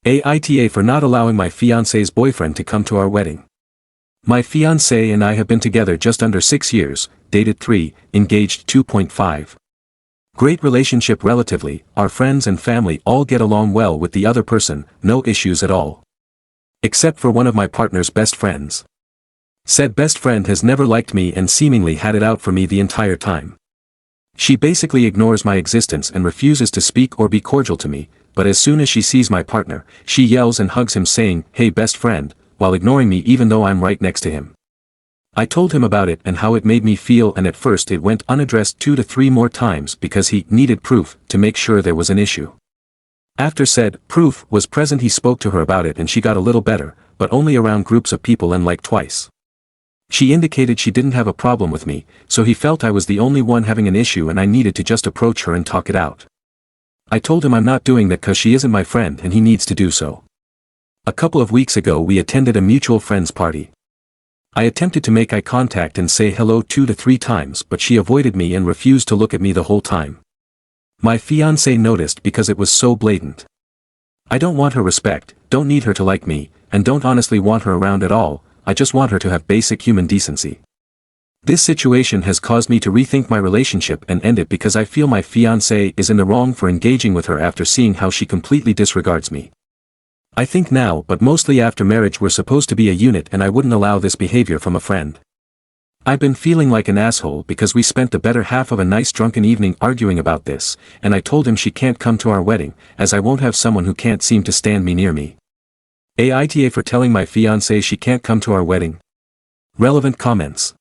AITA for not allowing my fiance's boyfriend to come to our wedding. My fiancé and I have been together just under 6 years, dated 3, engaged 2.5. Great relationship relatively, our friends and family all get along well with the other person, no issues at all. Except for one of my partner's best friends. Said best friend has never liked me and seemingly had it out for me the entire time. She basically ignores my existence and refuses to speak or be cordial to me, but as soon as she sees my partner, she yells and hugs him saying, "Hey best friend," while ignoring me even though I'm right next to him. I told him about it and how it made me feel, and at first it went unaddressed 2 to 3 more times because he needed proof to make sure there was an issue. After said proof was present, he spoke to her about it and she got a little better, but only around groups of people and like twice. She indicated she didn't have a problem with me, so he felt I was the only one having an issue and I needed to just approach her and talk it out. I told him I'm not doing that cause she isn't my friend and he needs to do so. A couple of weeks ago we attended a mutual friend's party. I attempted to make eye contact and say hello 2 to 3 times, but she avoided me and refused to look at me the whole time. My fiancé noticed because it was so blatant. I don't want her respect, don't need her to like me, and don't honestly want her around at all, I just want her to have basic human decency. This situation has caused me to rethink my relationship and end it because I feel my fiancé is in the wrong for engaging with her after seeing how she completely disregards me. I think now, but mostly after marriage, we're supposed to be a unit and I wouldn't allow this behavior from a friend. I've been feeling like an asshole because we spent the better half of a nice drunken evening arguing about this, and I told him she can't come to our wedding, as I won't have someone who can't seem to stand me near me. AITA for telling my fiancé she can't come to our wedding. Relevant comments.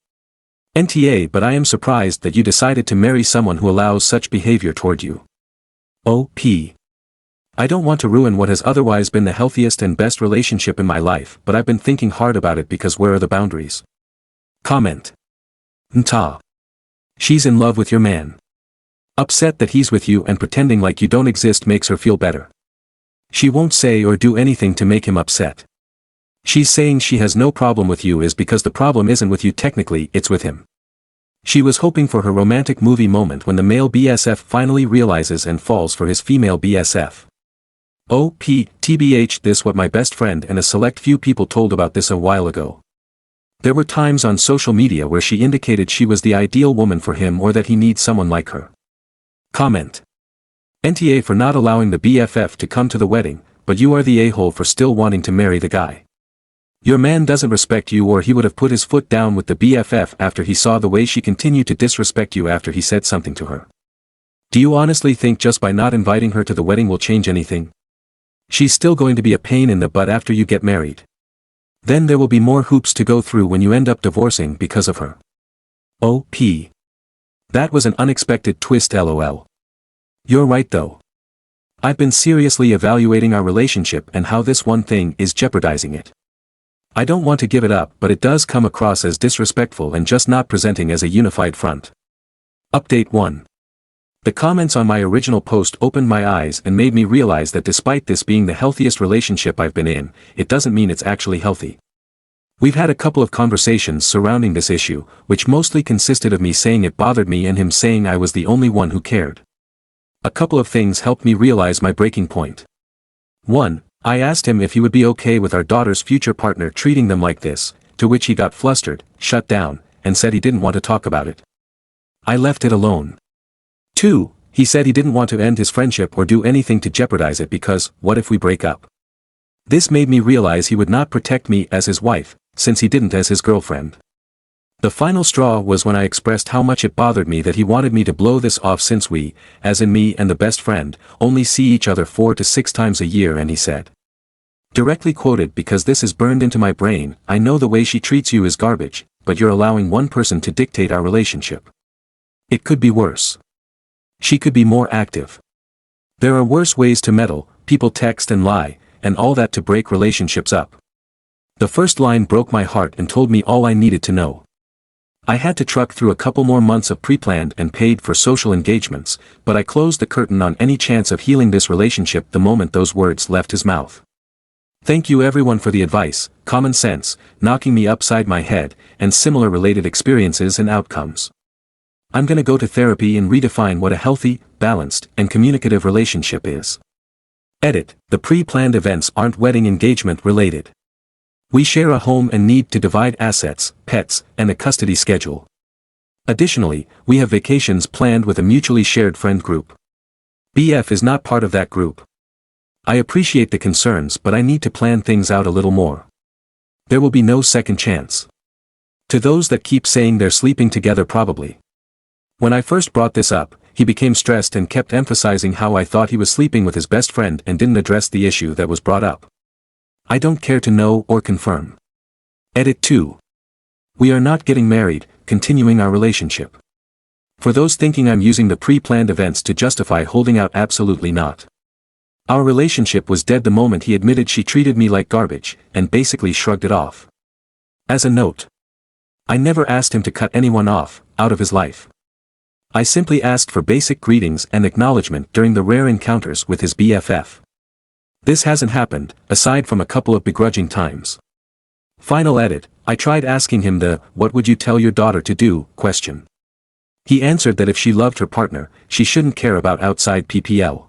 NTA, but I am surprised that you decided to marry someone who allows such behavior toward you. OP. I don't want to ruin what has otherwise been the healthiest and best relationship in my life, but I've been thinking hard about it because where are the boundaries? Comment. Nta. She's in love with your man. Upset that he's with you and pretending like you don't exist makes her feel better. She won't say or do anything to make him upset. She's saying she has no problem with you is because the problem isn't with you technically, it's with him. She was hoping for her romantic movie moment when the male BSF finally realizes and falls for his female BSF. OP, TBH, this what my best friend and a select few people told about this a while ago. There were times on social media where she indicated she was the ideal woman for him or that he needs someone like her. Comment. NTA for not allowing the BFF to come to the wedding, but you are the a-hole for still wanting to marry the guy. Your man doesn't respect you, or he would have put his foot down with the BFF after he saw the way she continued to disrespect you after he said something to her. Do you honestly think just by not inviting her to the wedding will change anything? She's still going to be a pain in the butt after you get married. Then there will be more hoops to go through when you end up divorcing because of her. OP. That was an unexpected twist, lol. You're right though. I've been seriously evaluating our relationship and how this one thing is jeopardizing it. I don't want to give it up, but it does come across as disrespectful and just not presenting as a unified front. Update 1. The comments on my original post opened my eyes and made me realize that despite this being the healthiest relationship I've been in, it doesn't mean it's actually healthy. We've had a couple of conversations surrounding this issue, which mostly consisted of me saying it bothered me and him saying I was the only one who cared. A couple of things helped me realize my breaking point. 1. I asked him if he would be okay with our daughter's future partner treating them like this, to which he got flustered, shut down, and said he didn't want to talk about it. I left it alone. 2. He said he didn't want to end his friendship or do anything to jeopardize it because, what if we break up? This made me realize he would not protect me as his wife, since he didn't as his girlfriend. The final straw was when I expressed how much it bothered me that he wanted me to blow this off since we, as in me and the best friend, only see each other 4 to 6 times a year, and he said, directly quoted, "Because this is burned into my brain, I know the way she treats you is garbage, but you're allowing one person to dictate our relationship. It could be worse. She could be more active. There are worse ways to meddle, people text and lie, and all that to break relationships up." The first line broke my heart and told me all I needed to know. I had to truck through a couple more months of pre-planned and paid for social engagements, but I closed the curtain on any chance of healing this relationship the moment those words left his mouth. Thank you everyone for the advice, common sense, knocking me upside my head, and similar related experiences and outcomes. I'm gonna go to therapy and redefine what a healthy, balanced, and communicative relationship is. Edit, the pre-planned events aren't wedding engagement related. We share a home and need to divide assets, pets, and a custody schedule. Additionally, we have vacations planned with a mutually shared friend group. BF is not part of that group. I appreciate the concerns, but I need to plan things out a little more. There will be no second chance. To those that keep saying they're sleeping together, probably. When I first brought this up, he became stressed and kept emphasizing how I thought he was sleeping with his best friend and didn't address the issue that was brought up. I don't care to know or confirm. Edit 2. We are not getting married, continuing our relationship. For those thinking I'm using the pre-planned events to justify holding out, absolutely not. Our relationship was dead the moment he admitted she treated me like garbage, and basically shrugged it off. As a note, I never asked him to cut anyone off, out of his life. I simply asked for basic greetings and acknowledgement during the rare encounters with his BFF. This hasn't happened, aside from a couple of begrudging times. Final edit, I tried asking him the "what would you tell your daughter to do" question. He answered that if she loved her partner, she shouldn't care about outside PPL.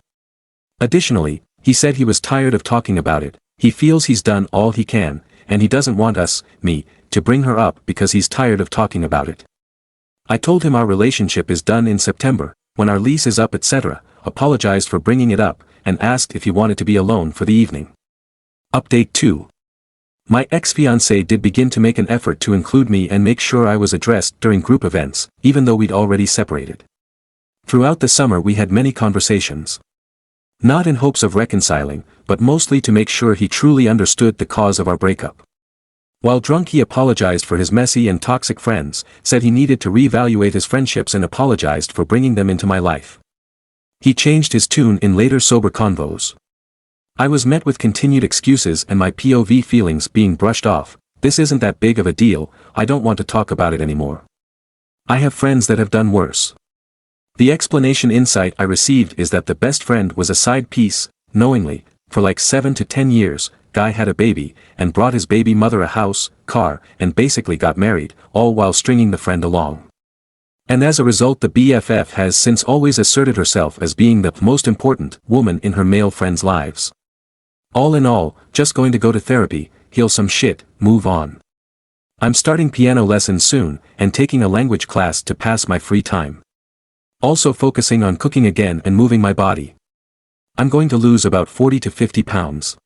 Additionally, he said he was tired of talking about it, he feels he's done all he can, and he doesn't want me, to bring her up because he's tired of talking about it. I told him our relationship is done in September, when our lease is up, etc., apologized for bringing it up, and asked if he wanted to be alone for the evening. Update 2. My ex-fiancé did begin to make an effort to include me and make sure I was addressed during group events, even though we'd already separated. Throughout the summer we had many conversations. Not in hopes of reconciling, but mostly to make sure he truly understood the cause of our breakup. While drunk, he apologized for his messy and toxic friends, said he needed to reevaluate his friendships, and apologized for bringing them into my life. He changed his tune in later sober convos. I was met with continued excuses and my POV feelings being brushed off. This isn't that big of a deal, I don't want to talk about it anymore. I have friends that have done worse. The explanation insight I received is that the best friend was a side piece, knowingly, for like 7 to 10 years, guy had a baby, and brought his baby mother a house, car, and basically got married, all while stringing the friend along. And as a result, the BFF has since always asserted herself as being the most important woman in her male friends' lives. All in all, just going to go to therapy, heal some shit, move on. I'm starting piano lessons soon, and taking a language class to pass my free time. Also focusing on cooking again and moving my body. I'm going to lose about 40 to 50 pounds.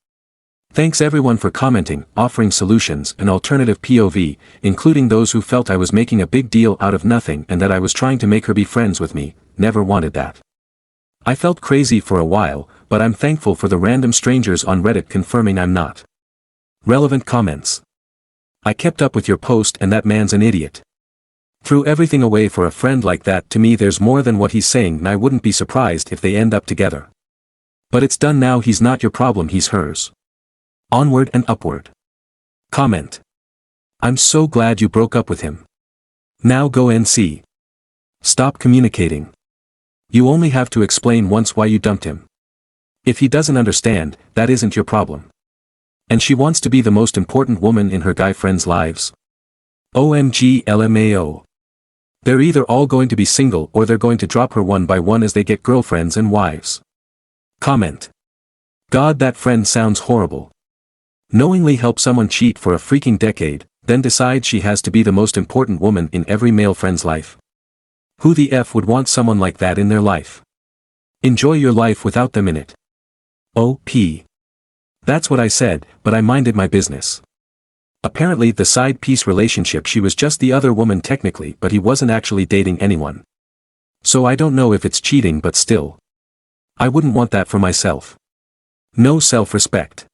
Thanks everyone for commenting, offering solutions and alternative POV, including those who felt I was making a big deal out of nothing and that I was trying to make her be friends with me. Never wanted that. I felt crazy for a while, but I'm thankful for the random strangers on Reddit confirming I'm not. Relevant comments. I kept up with your post and that man's an idiot. Threw everything away for a friend like that. To me there's more than what he's saying, and I wouldn't be surprised if they end up together. But it's done now, he's not your problem, he's hers. Onward and upward. Comment. I'm so glad you broke up with him. Now go and see. Stop communicating. You only have to explain once why you dumped him. If he doesn't understand, that isn't your problem. And she wants to be the most important woman in her guy friends' lives. OMG LMAO. They're either all going to be single or they're going to drop her one by one as they get girlfriends and wives. Comment. God, that friend sounds horrible. Knowingly help someone cheat for a freaking decade, then decide she has to be the most important woman in every male friend's life. Who the F would want someone like that in their life? Enjoy your life without them in it. OP. That's what I said, but I minded my business. Apparently the side piece relationship, she was just the other woman technically, but he wasn't actually dating anyone. So I don't know if it's cheating, but still. I wouldn't want that for myself. No self-respect.